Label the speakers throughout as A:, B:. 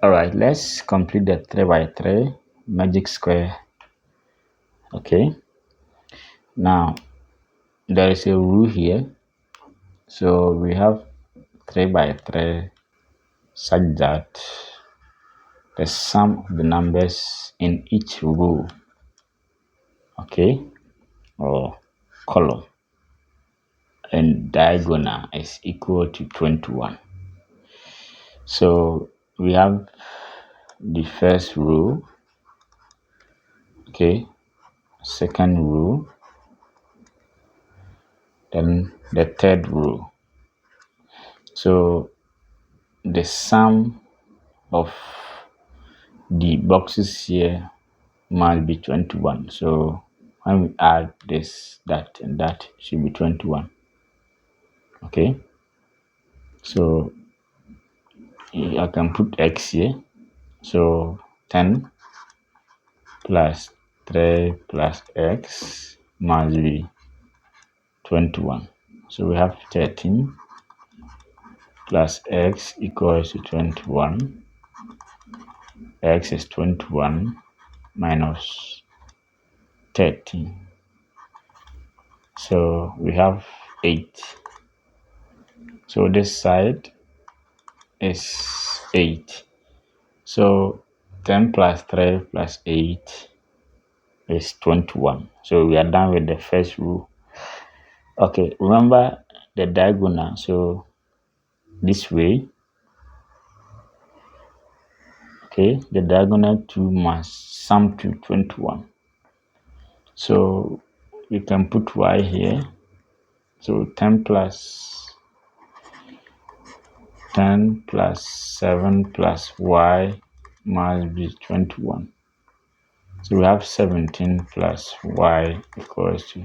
A: All right, let's complete the 3 by 3 magic square. Okay, now there is a rule here, so we have 3 by 3 such that the sum of the numbers in each row, okay, or column and diagonal is equal to 21. So we have the first row, okay, second row, then the third row. So the sum of the boxes here must be 21. So when we add this, that, and that, should be 21. Okay, so I can put x here. So 10 plus 3 plus x must be 21. So we have 13 plus x equals to 21. X is 21 minus 13. So we have 8. So this side is 8. So 10 plus 3 plus 8 is 21. So we are done with the first row. Okay, remember the diagonal. So this way, okay, the diagonal 2 must sum to 21. So we can put y here. So 10 plus 7 plus y must be 21. So we have 17 plus y equals to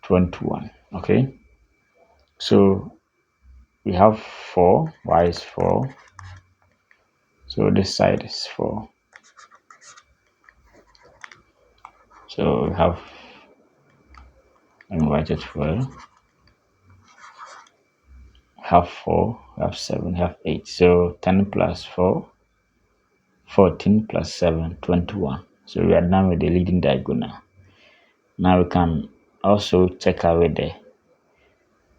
A: 21. Okay, so we have 4, y is 4. So this side is 4. So we have, let me write it well. Have 4, have 7, have 8. So 10 plus 4, 14 plus 7, 21. So we are done with the leading diagonal. Now we can also check away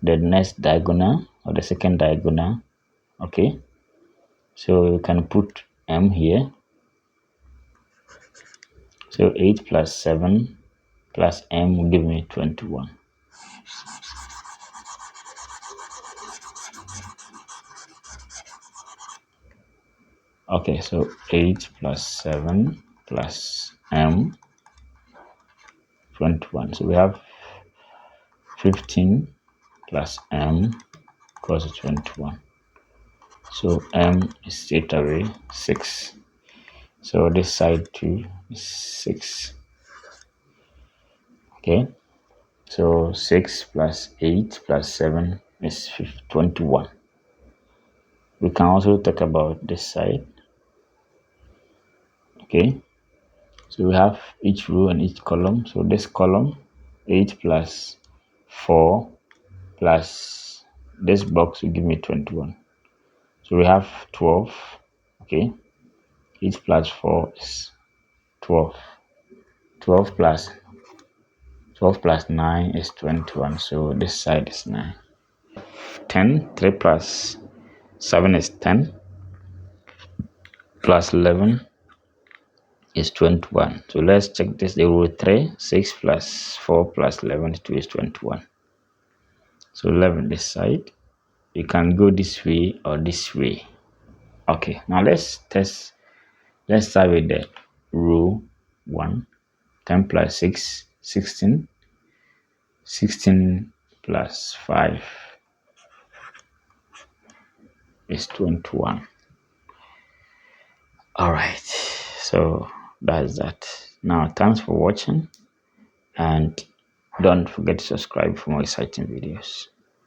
A: the next diagonal or the second diagonal. Okay, so you can put m here. So 8 plus 7 plus m will give me 21. Okay, so 8 plus 7 plus m, 21. So we have 15 plus m equals to 21. So m is straight away 6. So this side too is 6. Okay, so 6 plus 8 plus 7 is 21. We can also talk about this side. Okay, so we have each row and each column. So this column, 8 plus 4 plus this box will give me 21. So we have 12. Okay, 8 plus 4 is 12. 12 plus 9 is 21. So this side is 9. 10, 3 plus 7 is 10. Plus 11 is 21. So let's check this. The row 3, 6 plus 4 plus 11 is 21. So 11 this side. You can go this way or this way. Okay, now let's test. Let's start with the row 1. 10 plus 6, 16. 16 plus 5 is 21. All right, so that's that. Now, thanks for watching, and don't forget to subscribe for more exciting videos.